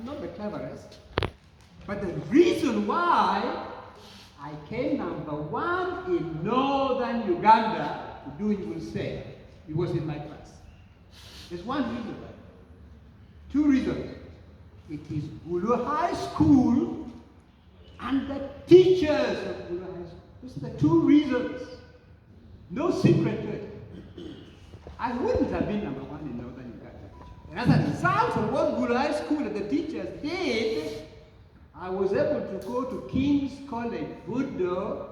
I'm not the cleverest. But the reason why I came number 1 in northern Uganda to do, you will say, it was in my class. There's one reason. 2 reasons. It is Gulu High School and the teachers of Gulu High School. Those are the 2 reasons. No secret to it. I wouldn't have been number 1 in northern Uganda. And as a result of what Gulu High School and the teachers did, I was able to go to King's College, Budo,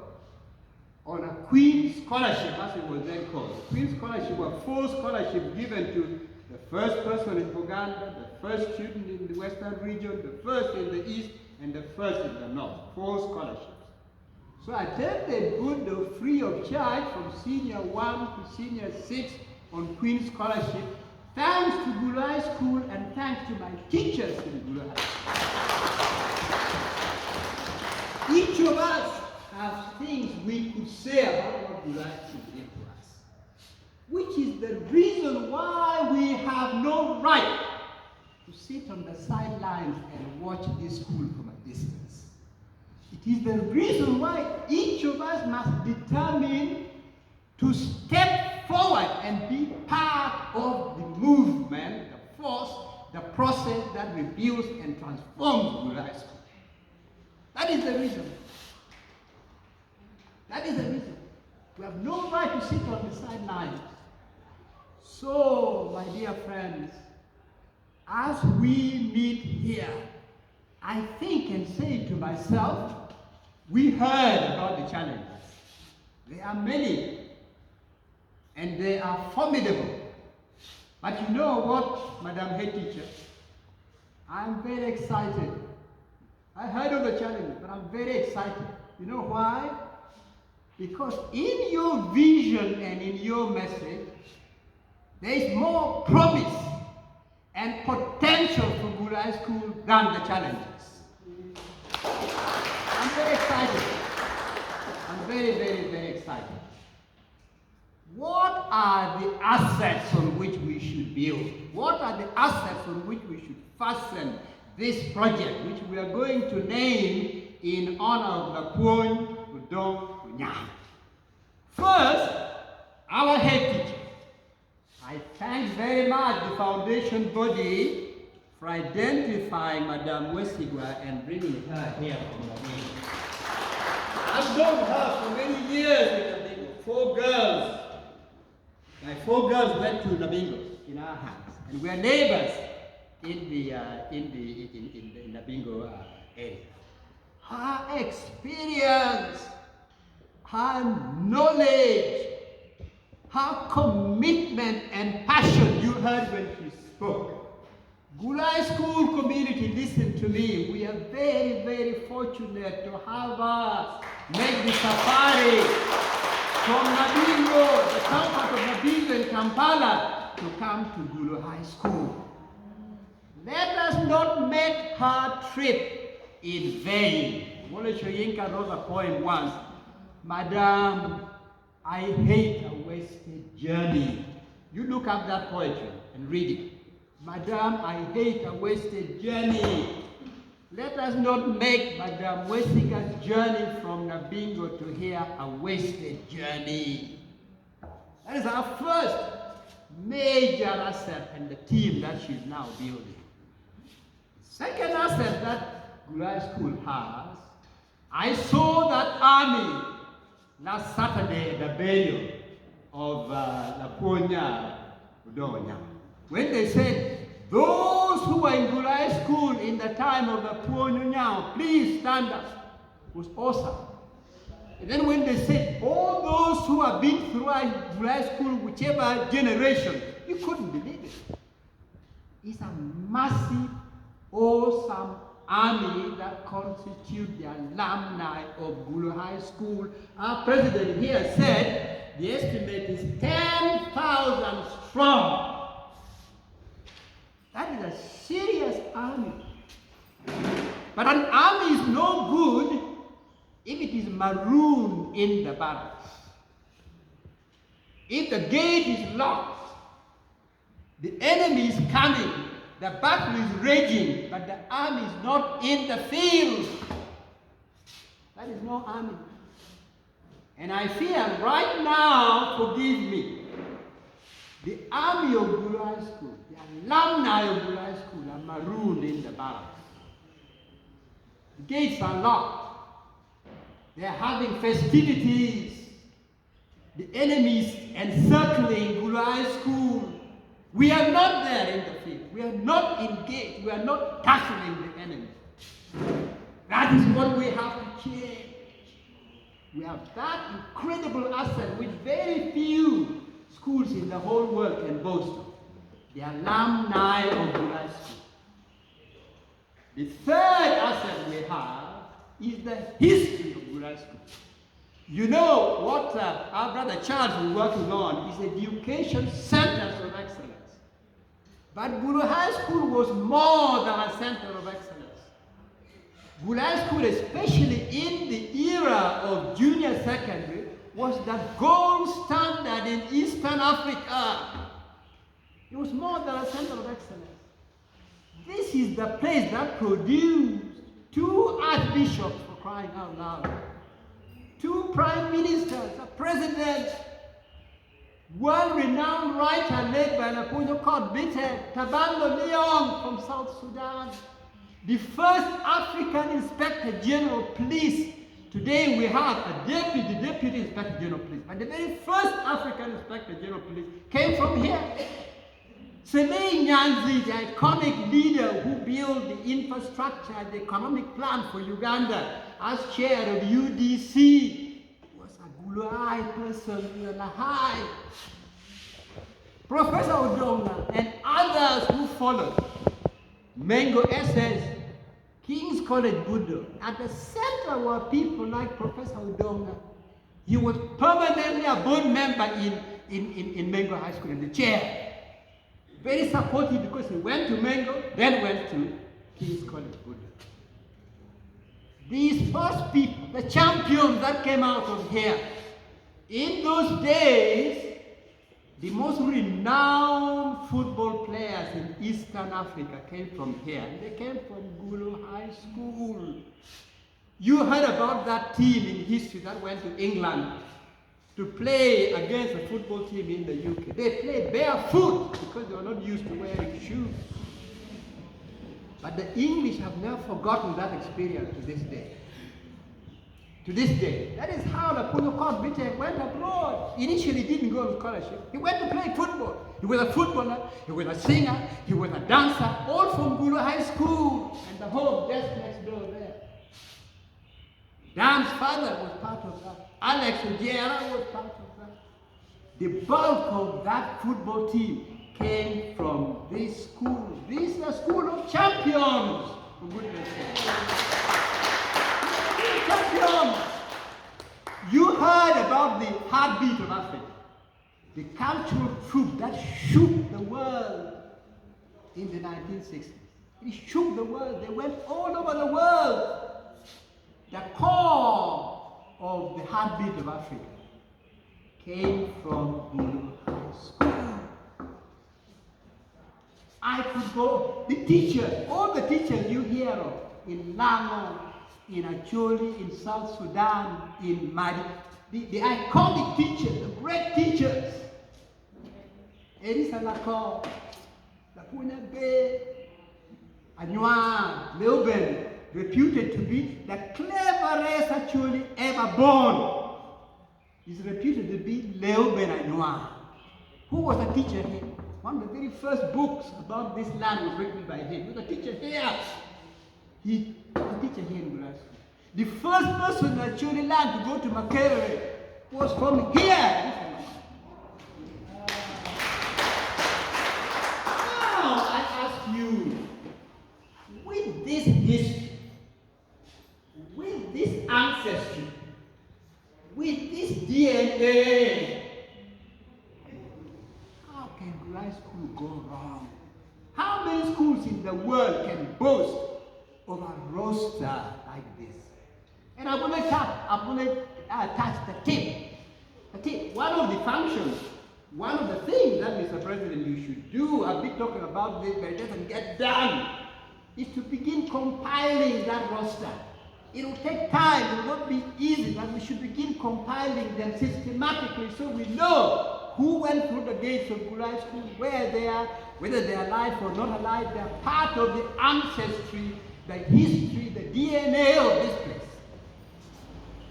on a Queen's Scholarship, as it was then called. The Queen's Scholarship was 4 scholarships given to the first person in Uganda, the first student in the Western region, the first in the East, and the first in the North. 4 scholarships. So I attended Budo free of charge from senior 1 to senior 6 on Queen's Scholarship, thanks to Gulu High School and thanks to my teachers in Gulu High School. Each of us have things we could say about what Gulu High School did to us, which is the reason why we have no right to sit on the sidelines and watch this school from a distance. It is the reason why each of us must determine to step forward and be part of the movement, the force, the process that rebuilds and transforms Gulu High School. That is the reason. That is the reason. We have no right to sit on the sidelines. So, my dear friends, as we meet here, I think and say to myself, we heard about the challenges. There are many, and they are formidable. But you know what, Madam Head Teacher? I'm very excited. I heard of the challenges, but I'm very excited. You know why? Because in your vision and in your message, there is more promise and potential for Gulu High School than the challenges. I'm very excited. I'm very, very, very excited. What are the assets on which we should build? What are the assets on which we should fasten this project, which we are going to name in honor of Lakwon Udong Unyam? First, our head teacher. I thank very much the foundation body for identifying Madame Wesigwa and bringing her here from Nabingo. I've known her for many years in Nabingo. 4 girls. My 4 girls went to Nabingo in our hands, and we are neighbors in the Nabingo area. Her experience, her knowledge, her commitment and passion, you heard when she spoke. Gulu High School community, listen to me. We are very, very fortunate to have us make the safari from Nabingo, the comfort of Nabingo and Kampala, to come to Gulu High School. Let us not make her trip in vain. Wole Soyinka wrote a poem once, Madam, I hate a wasted journey. You look up that poetry and read it. Madam, I hate a wasted journey. Let us not make Madam Wesigwa's journey from Nabingo to here a wasted journey. That is our first major asset and the team that she's now building. Second asset that Gulu High School has, I saw that army last Saturday at the burial of Lakwon Udong. When they said, those who were in Gulu High School in the time of Lakwon, please stand up, it was awesome. And then when they said, all those who have been through Gulu High School, whichever generation, you couldn't believe it. It's a massive, awesome army that constitute the alumni of Gulu High School. Our president here said the estimate is 10,000 strong. That is a serious army. But an army is no good if it is marooned in the barracks. If the gate is locked, the enemy is coming, The battle is raging, but the army is not in the field. That is no army. And I fear right now, forgive me, the army of Gulu High School, the alumni of Gulu High School are marooned in the barracks. The gates are locked. They are having festivities. The enemy is encircling Gulu High School. We are not there in the field. We are not engaged. We are not tackling the enemy. That is what we have to change. We have that incredible asset which very few schools in the whole world can boast of. The alumni of Gulu High School. The third asset we have is the history of Gulu High School. You know what our brother Charles is working on is education centers of excellence. But Gulu High School was more than a center of excellence. Gulu High School, especially in the era of junior secondary, was the gold standard in Eastern Africa. It was more than a center of excellence. This is the place that produced 2 archbishops, for crying out loud, 2 prime ministers, a president, world-renowned writer led by Napoleon Court-Bitted, Tabando Leong from South Sudan, the first African Inspector General of Police. Today we have a deputy Inspector General of Police, but the very first African Inspector General of Police came from here. Semei Nyanzi, the iconic leader who built the infrastructure, the economic plan for Uganda as chair of UDC, was a Gulu High person in a high. Professor Odonga and others who followed, Mengo SS, King's College Budo. At the center were people like Professor Odonga. He was permanently a board member in Mengo High School in the chair. Very supportive because he went to Mengo, then went to King's College Budo. These first people, the champions that came out of here, in those days, the most renowned football players in Eastern Africa came from here. They came from Gulu High School. You heard about that team in history that went to England to play against a football team in the UK. They played barefoot because they were not used to wearing shoes. But the English have never forgotten that experience to this day. To this day. That is how Napoleon Court-Bitted went abroad. Initially didn't go on scholarship. He went to play football. He was a footballer, he was a singer, he was a dancer, all from Gulu High School. And the home just next door there. Dan's father was part of that. Alex Ojera was part of that. The bulk of that football team came from this school. This is a school of champions, for goodness sake. Champions! You heard about the heartbeat of Africa, the cultural troop that shook the world in the 1960s. It shook the world. They went all over the world. The core of the heartbeat of Africa came from Gulu High School. I could go, the teachers, all the teachers you hear of in Lango, in Acholi, in South Sudan, in Mali, the iconic teachers, the great teachers, Elisa Lacor, Lapunya Bay, Anywa, Melbourne, reputed to be the cleverest actually ever born, is reputed to be Leoben Anywa. Who was a teacher here? One of the very first books about this land was written by him. He was a teacher here. He was a teacher here in Gulu. The first person that actually learned to go to Makerere was from here. Now I ask you, with this history, with this ancestry, with this DNA, how can Gulu School go wrong? How many schools in the world can boast of a roster like this? And I'm going to touch the tip. One of the functions one of the things that, Mr. President, you should do, I've been talking about this, but it doesn't get done, is to begin compiling that roster. It will take time, it will not be easy, but we should begin compiling them systematically so we know who went through the gates of Gulu School, where they are, whether they are alive or not alive. They are part of the ancestry, the history, the DNA of this place.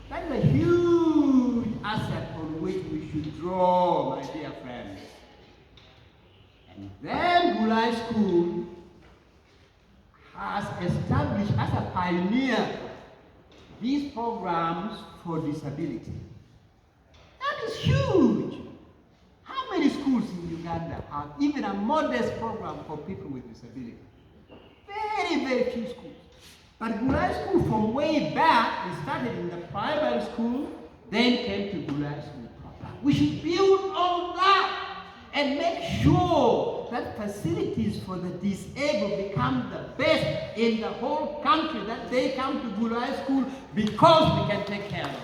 That is a huge asset on which we should draw, my dear friends. And then Gulu School has established as a pioneer these programs for disability. That is huge. How many schools in Uganda have even a modest program for people with disability? Very, very few schools. But Gulu School, from way back, we started in the primary school, then came to Gulu School proper. We should build on that and make sure that facilities for the disabled become the best in the whole country, that they come to Gulu School because we can take care of them.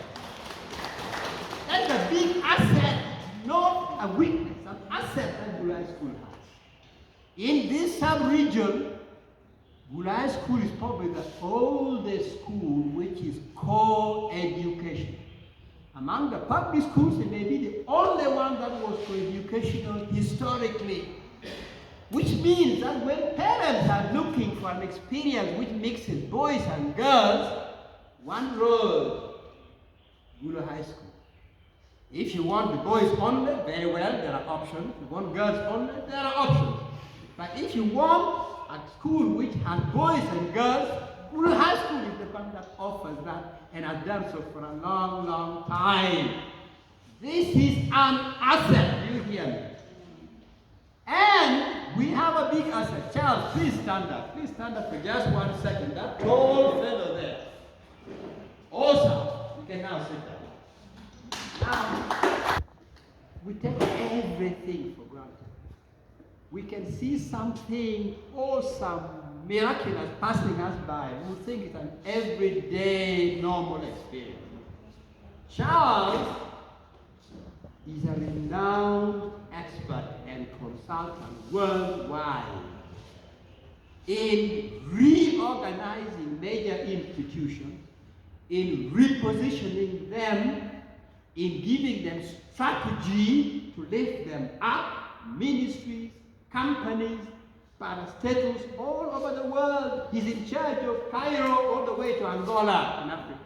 That's a big asset, not a weakness, an asset that Gulu School has. In this sub-region, Gulu School is probably the oldest school which is co-education. Among the public schools, it may be the only one that was co-educational historically. Which means that when parents are looking for an experience which mixes boys and girls, one road, Gulu High School. If you want the boys only, very well, there are options. If you want girls only, there are options. But if you want a school which has boys and girls, Gulu High School is the one that offers that and has done so for a long, long time. This is an asset, you hear me? And we have a big asset. Charles, please stand up. Please stand up for just 1 second. That tall fellow there. Awesome. You can now sit down. Now, we take everything for granted. We can see something awesome, miraculous passing us by. We think it's an everyday, normal experience. Charles is a renowned expert and consultant worldwide in reorganizing major institutions, in repositioning them, in giving them strategy to lift them up, ministries, companies, parastatals all over the world. He's in charge of Cairo all the way to Angola in Africa.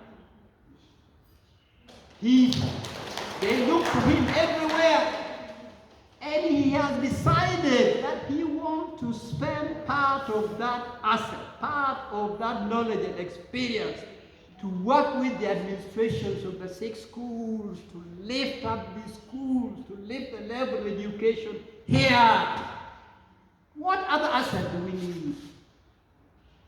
They look to him everywhere. And he has decided that he wants to spend part of that asset, part of that knowledge and experience to work with the administrations of the 6 schools, to lift up these schools, to lift the level of education here. What other asset do we need?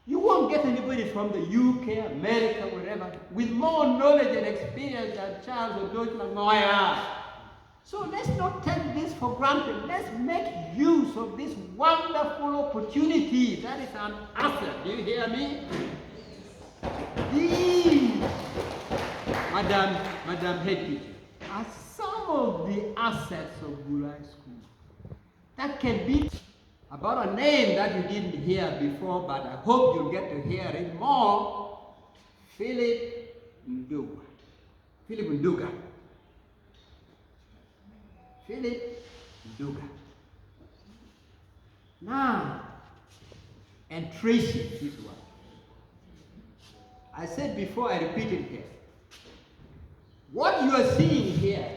You won't get anybody from the UK, America, wherever, with more knowledge and experience than Charles or George Lamoya. So let's not take this for granted. Let's make use of this wonderful opportunity. That is an asset. Do you hear me? These, Madam Head Teacher, are some of the assets of Gulu School. That can be about a name that you didn't hear before, but I hope you'll get to hear it more. Philip Nduga. Philip Nduga. Philip Nduga. Now, and Tracy, this one. I said before, I repeat it here. What you are seeing here,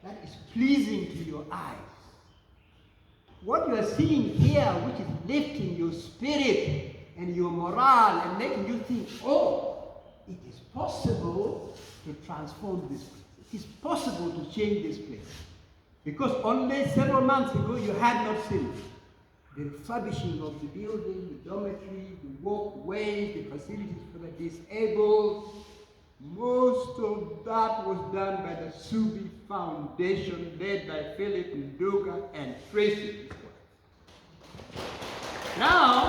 that is pleasing to your eyes. What you are seeing here, which is lifting your spirit and your morale and making you think, oh, it is possible to transform this place. It is possible to change this place. Because only several months ago you had not seen the refurbishing of the building, the dormitory, the walkways, the facilities for the disabled. Most of that was done by the Subi Foundation, led by Philip Nduga and Tracy. Now,